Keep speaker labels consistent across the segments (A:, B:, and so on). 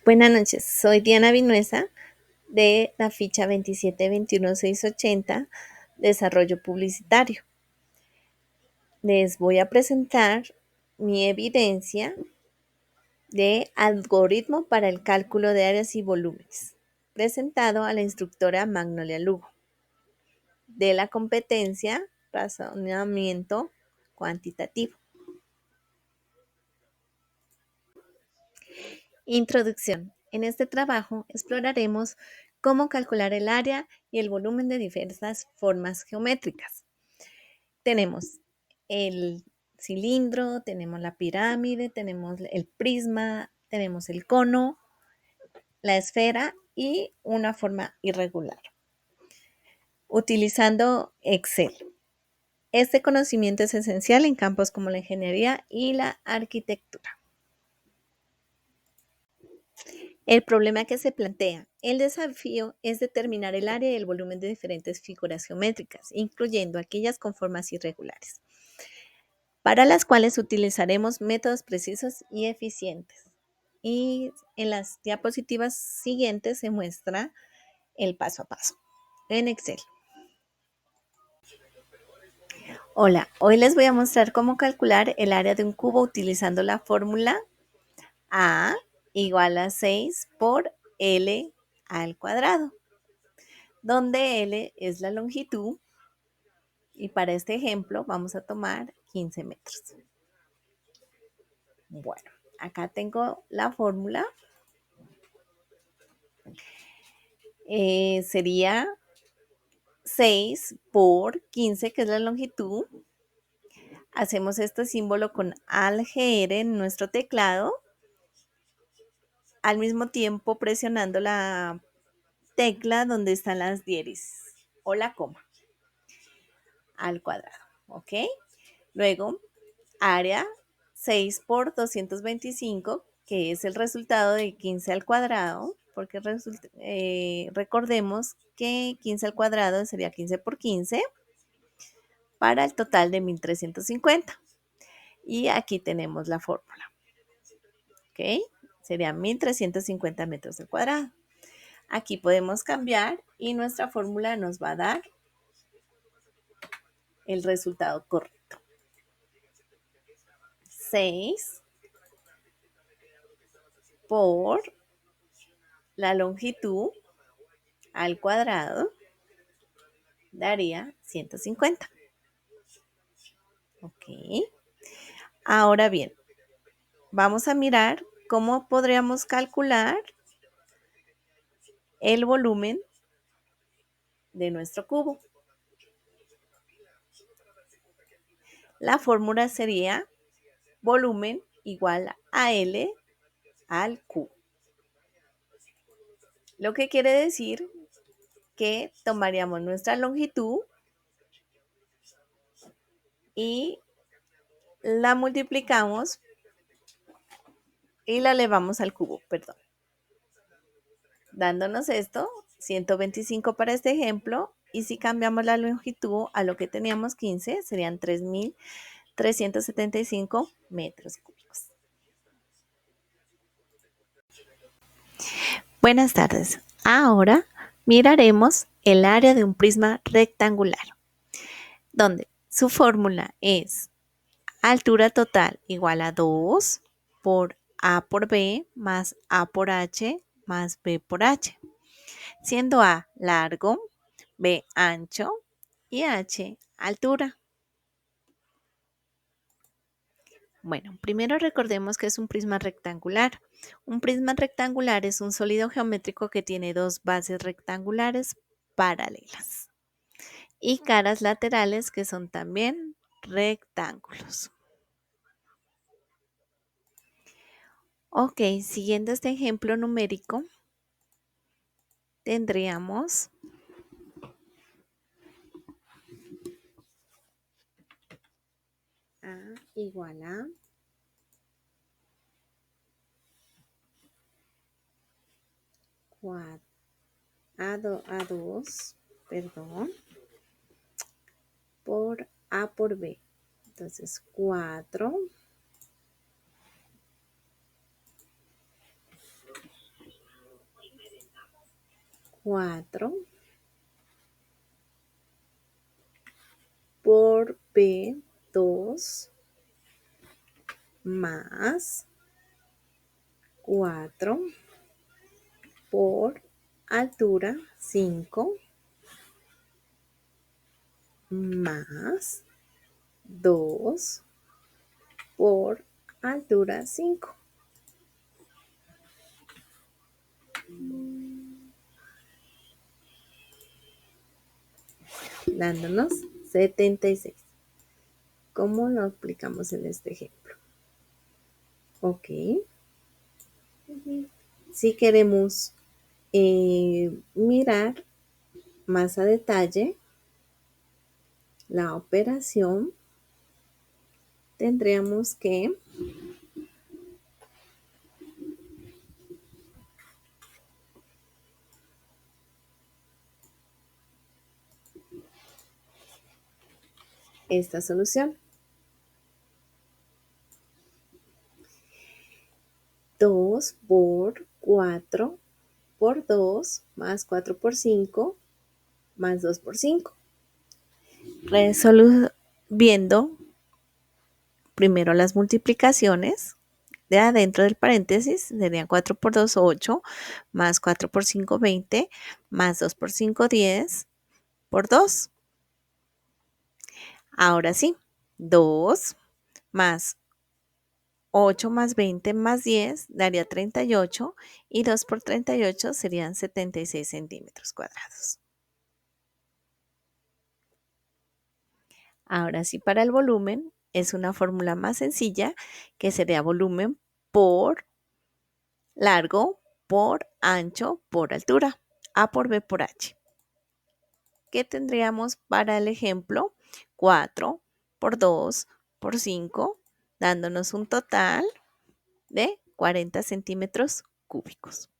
A: Buenas noches, soy Diana Vinuesa de la ficha 2721680, Desarrollo Publicitario. Les voy a presentar mi evidencia de algoritmo para el cálculo de áreas y volúmenes, presentado a la instructora Magnolia Lugo, de la competencia Razonamiento Cuantitativo. Introducción. En este trabajo exploraremos cómo calcular el área y el volumen de diversas formas geométricas. Tenemos el cilindro, tenemos la pirámide, tenemos el prisma, tenemos el cono, la esfera y una forma irregular. Utilizando Excel. Este conocimiento es esencial en campos como la ingeniería y la arquitectura. El problema que se plantea. El desafío es determinar el área y el volumen de diferentes figuras geométricas, incluyendo aquellas con formas irregulares, para las cuales utilizaremos métodos precisos y eficientes. Y en las diapositivas siguientes se muestra el paso a paso en Excel. Hola, hoy les voy a mostrar cómo calcular el área de un cubo utilizando la fórmula A igual a 6 por L al cuadrado, donde L es la longitud y para este ejemplo vamos a tomar 15 metros. Bueno, acá tengo la fórmula. Sería 6 por 15, que es la longitud. Hacemos este símbolo con ALGR en nuestro teclado, al mismo tiempo presionando la tecla donde están las dieris o la coma al cuadrado, ¿ok? Luego, área 6 por 225, que es el resultado de 15 al cuadrado, porque recordemos que 15 al cuadrado sería 15 por 15 para el total de 1350. Y aquí tenemos la fórmula, ¿ok? Sería 1350 metros al cuadrado. Aquí podemos cambiar y nuestra fórmula nos va a dar el resultado correcto. 6 por la longitud al cuadrado daría 150. Ok. Ahora bien, vamos a mirar cómo podríamos calcular el volumen de nuestro cubo. La fórmula sería volumen igual a L al Q. Lo que quiere decir que tomaríamos nuestra longitud y la multiplicamos y la elevamos al cubo, perdón. Dándonos esto, 125 para este ejemplo, y si cambiamos la longitud a lo que teníamos 15, serían 3.375 metros cúbicos. Buenas tardes. Ahora miraremos el área de un prisma rectangular, donde su fórmula es altura total igual a 2 por A por B más A por H más B por H, siendo A largo, B ancho y H altura. Bueno, primero recordemos que es un prisma rectangular. Un prisma rectangular es un sólido geométrico que tiene dos bases rectangulares paralelas y caras laterales que son también rectángulos. Ok, siguiendo este ejemplo numérico, tendríamos A igual a A2, perdón, por A por B. Entonces 4 4 por B2 más 4 por altura 5 más 2 por altura 5, dándonos 76. ¿Cómo lo aplicamos en este ejemplo? Ok. Si queremos mirar más a detalle la operación, tendríamos que esta solución. 2 por 4 por 2 más 4 por 5 más 2 por 5. Viendo primero las multiplicaciones de adentro del paréntesis, serían 4 por 2, 8, más 4 por 5, 20, más 2 por 5, 10, por 2. Ahora sí, 2 más 8 más 20 más 10 daría 38 y 2 por 38 serían 76 centímetros cuadrados. Ahora sí, para el volumen es una fórmula más sencilla que sería volumen por largo por ancho por altura. A por B por H. ¿Qué tendríamos para el ejemplo? 4 por 2 por 5, dándonos un total de 40 centímetros cúbicos.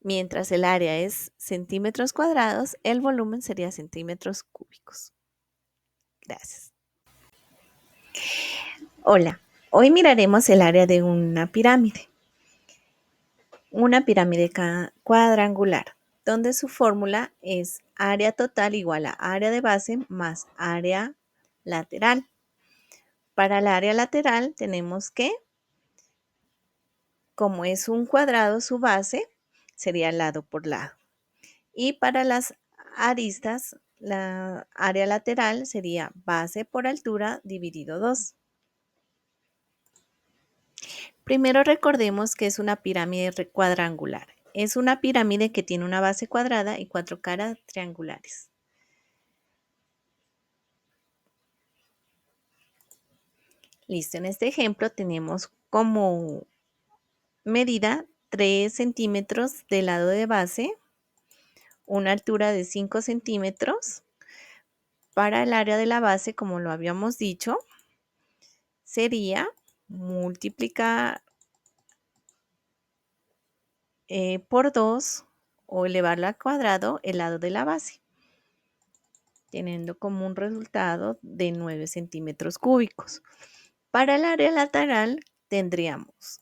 A: Mientras el área es centímetros cuadrados, el volumen sería centímetros cúbicos. Gracias. Hola, hoy miraremos el área de una pirámide. Una pirámide cuadrangular, donde su fórmula es área total igual a área de base más área lateral. Para el área lateral tenemos que, como es un cuadrado, su base sería lado por lado. Y para las aristas, la área lateral sería base por altura dividido 2. Primero recordemos que es una pirámide cuadrangular. Es una pirámide que tiene una base cuadrada y 4 caras triangulares. Listo, en este ejemplo tenemos como medida 3 centímetros del lado de base, una altura de 5 centímetros. Para el área de la base, como lo habíamos dicho, sería multiplicar por 2 o elevarlo al cuadrado el lado de la base, teniendo como un resultado de 9 centímetros cúbicos. Para el área lateral tendríamos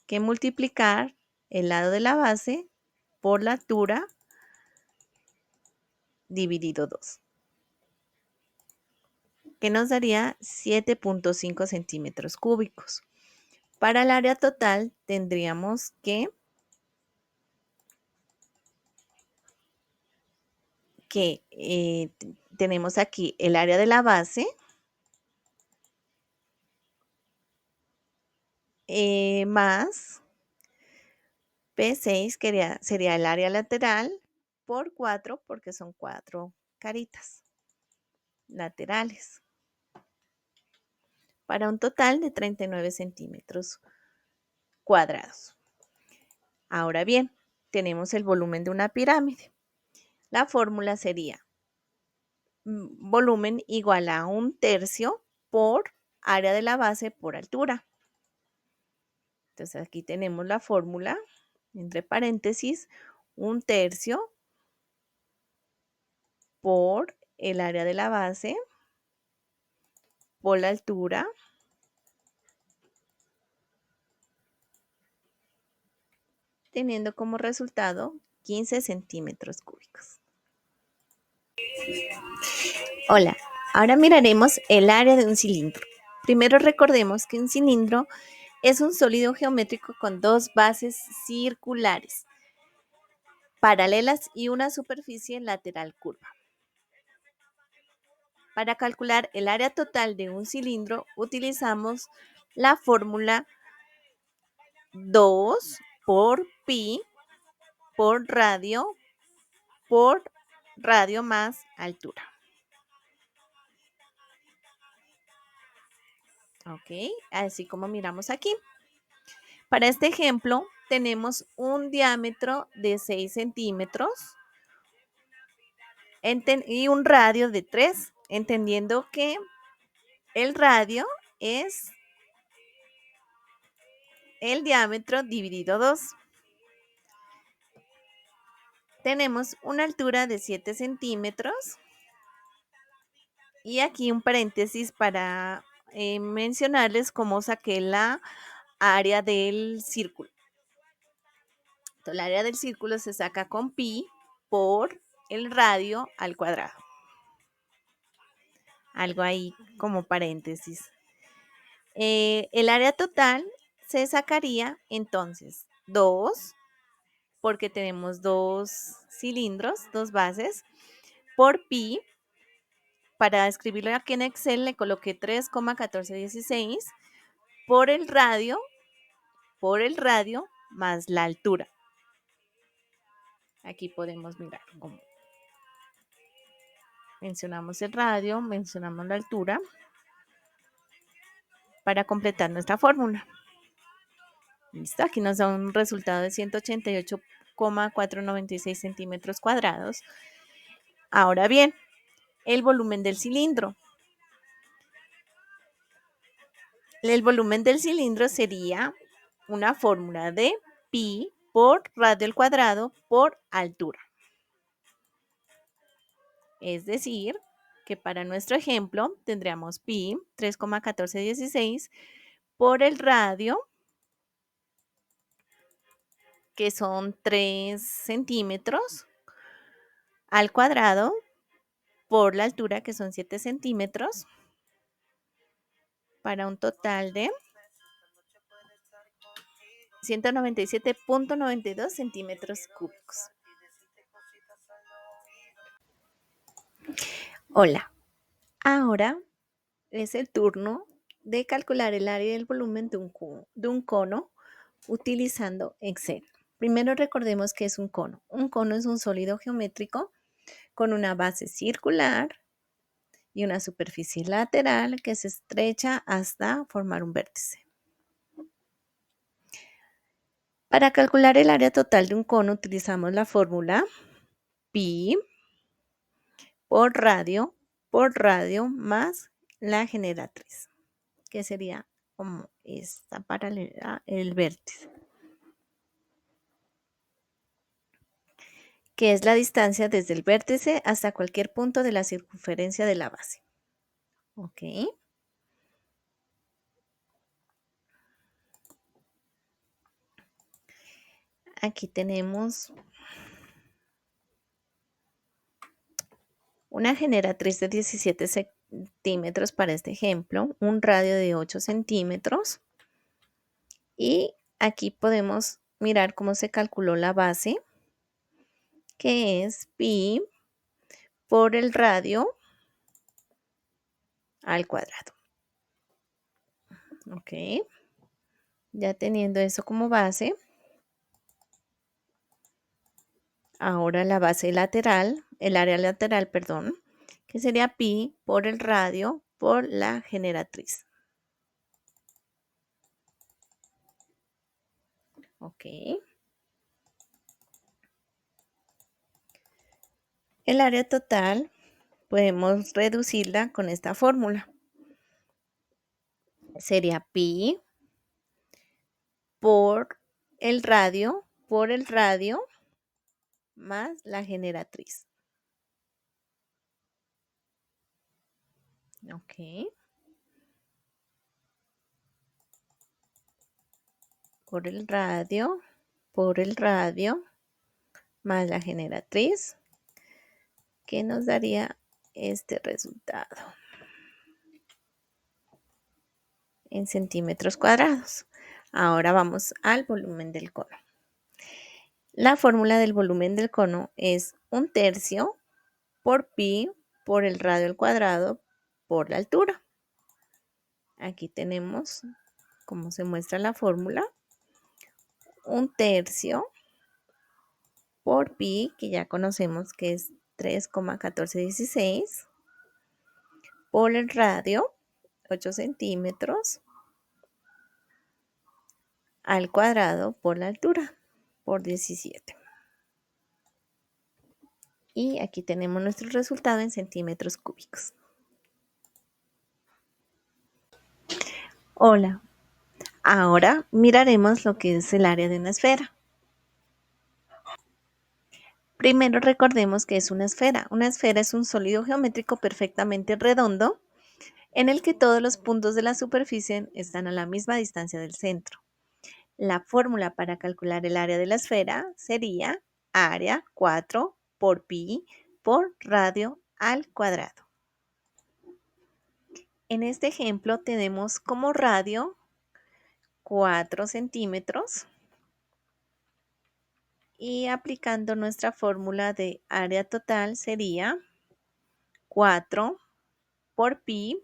A: que multiplicar el lado de la base por la altura dividido 2, que nos daría 7.5 centímetros cúbicos. Para el área total tendríamos que tenemos aquí el área de la base más P6, que sería el área lateral, por 4, porque son 4 caritas laterales, para un total de 39 centímetros cuadrados. Ahora bien, tenemos el volumen de una pirámide. La fórmula sería volumen igual a 1/3 por área de la base por altura. Entonces aquí tenemos la fórmula, entre paréntesis, 1/3 por el área de la base por la altura teniendo como resultado 15 centímetros cúbicos. Hola, ahora miraremos el área de un cilindro. Primero recordemos que un cilindro es un sólido geométrico con dos bases circulares, paralelas y una superficie lateral curva. Para calcular el área total de un cilindro utilizamos la fórmula 2 por pi por radio más altura. Ok, así como miramos aquí. Para este ejemplo tenemos un diámetro de 6 centímetros y un radio de 3, entendiendo que el radio es el diámetro dividido 2. Tenemos una altura de 7 centímetros. Y aquí un paréntesis para mencionarles cómo saqué la área del círculo. Entonces, el área del círculo se saca con pi por el radio al cuadrado. Algo ahí como paréntesis. El área total se sacaría entonces 2, porque tenemos dos cilindros, dos bases, por pi. Para escribirlo aquí en Excel le coloqué 3,1416 por el radio más la altura. Aquí podemos mirar cómo mencionamos el radio, mencionamos la altura para completar nuestra fórmula. Listo, aquí nos da un resultado de 188,496 centímetros cuadrados. Ahora bien, el volumen del cilindro. El volumen del cilindro sería una fórmula de pi por radio al cuadrado por altura. Es decir, que para nuestro ejemplo tendríamos pi 3,1416 por el radio, que son 3 centímetros, al cuadrado, por la altura, que son 7 centímetros, para un total de 197,92 centímetros cúbicos. Hola, ahora es el turno de calcular el área y el volumen de un cono utilizando Excel. Primero recordemos que es un cono. Un cono es un sólido geométrico con una base circular y una superficie lateral que se estrecha hasta formar un vértice. Para calcular el área total de un cono utilizamos la fórmula pi por radio más la generatriz, que sería como esta paralela el vértice, que es la distancia desde el vértice hasta cualquier punto de la circunferencia de la base. Ok. Aquí tenemos una generatriz de 17 centímetros para este ejemplo, un radio de 8 centímetros y aquí podemos mirar cómo se calculó la base, que es pi por el radio al cuadrado. Ok, ya teniendo eso como base, ahora la base lateral, el área lateral, perdón, que sería pi por el radio por la generatriz. Ok. El área total podemos reducirla con esta fórmula. Sería pi por el radio más la generatriz. Ok. Por el radio más la generatriz, que nos daría este resultado en centímetros cuadrados. Ahora vamos al volumen del cono. La fórmula del volumen del cono es 1/3 por pi por el radio al cuadrado por la altura. Aquí tenemos, como se muestra la fórmula, 1/3 por pi, que ya conocemos que es 3,1416, por el radio, 8 centímetros, al cuadrado por la altura, por 17. Y aquí tenemos nuestro resultado en centímetros cúbicos. Hola, ahora miraremos lo que es el área de una esfera. Primero recordemos que es una esfera. Una esfera es un sólido geométrico perfectamente redondo en el que todos los puntos de la superficie están a la misma distancia del centro. La fórmula para calcular el área de la esfera sería área 4 por pi por radio al cuadrado. En este ejemplo tenemos como radio 4 centímetros y aplicando nuestra fórmula de área total sería 4 por pi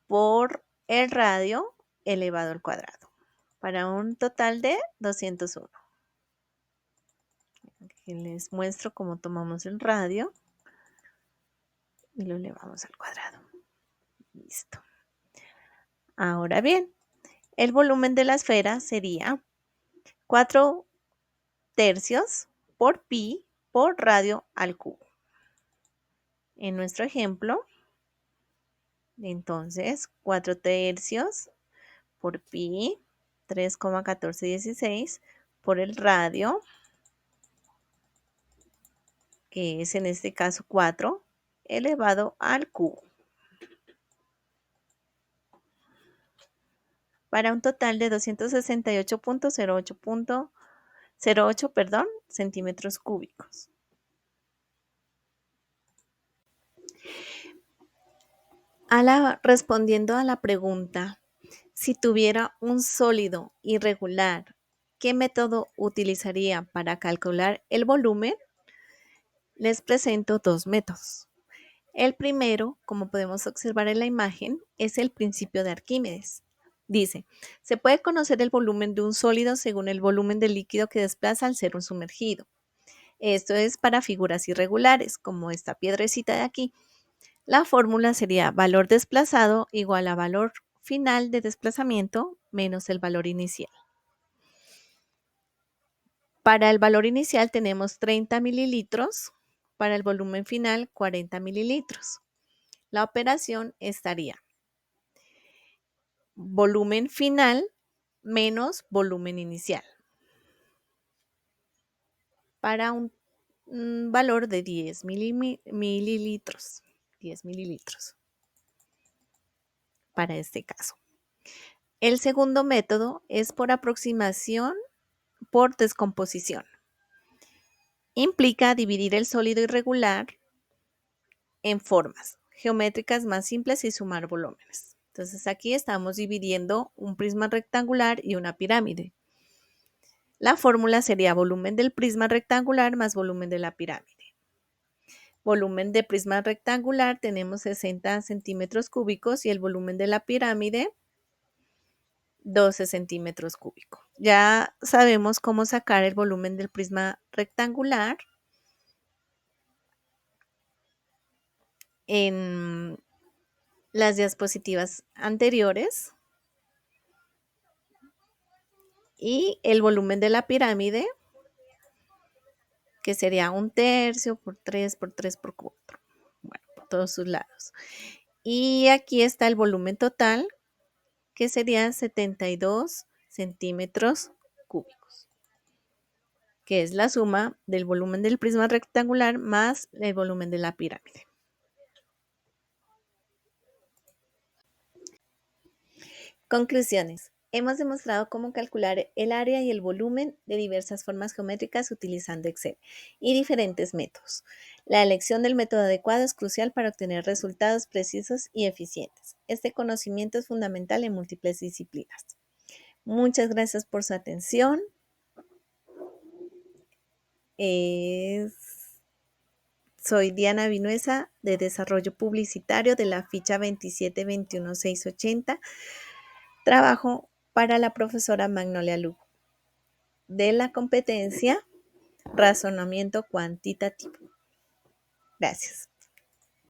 A: por el radio elevado al cuadrado, para un total de 201. Aquí les muestro cómo tomamos el radio y lo elevamos al cuadrado. Listo. Ahora bien, el volumen de la esfera sería 4/3 por pi por radio al cubo. En nuestro ejemplo, entonces, 4/3 por pi, 3,1416 por el radio, que es en este caso 4, elevado al cubo, para un total de 268,08 centímetros cúbicos. Respondiendo a la pregunta, si tuviera un sólido irregular, ¿qué método utilizaría para calcular el volumen? Les presento dos métodos. El primero, como podemos observar en la imagen, es el principio de Arquímedes. Dice, se puede conocer el volumen de un sólido según el volumen del líquido que desplaza al ser un sumergido. Esto es para figuras irregulares, como esta piedrecita de aquí. La fórmula sería valor desplazado igual a valor final de desplazamiento menos el valor inicial. Para el valor inicial tenemos 30 mililitros, para el volumen final 40 mililitros. La operación estaría volumen final menos volumen inicial, para un valor de 10 mililitros. 10 mililitros para este caso. El segundo método es por aproximación por descomposición. Implica dividir el sólido irregular en formas geométricas más simples y sumar volúmenes. Entonces aquí estamos dividiendo un prisma rectangular y una pirámide. La fórmula sería volumen del prisma rectangular más volumen de la pirámide. Volumen de prisma rectangular tenemos 60 centímetros cúbicos y el volumen de la pirámide 12 centímetros cúbicos. Ya sabemos cómo sacar el volumen del prisma rectangular en las diapositivas anteriores. Y el volumen de la pirámide, que sería 1/3 por 3 por 3 por 4. Bueno, por todos sus lados. Y aquí está el volumen total, que sería 72 centímetros cúbicos, que es la suma del volumen del prisma rectangular más el volumen de la pirámide. Conclusiones. Hemos demostrado cómo calcular el área y el volumen de diversas formas geométricas utilizando Excel y diferentes métodos. La elección del método adecuado es crucial para obtener resultados precisos y eficientes. Este conocimiento es fundamental en múltiples disciplinas. Muchas gracias por su atención. Soy Diana Vinuesa de Desarrollo Publicitario de la ficha 2721680. Trabajo para la profesora Magnolia Lugo de la competencia Razonamiento Cuantitativo. Gracias.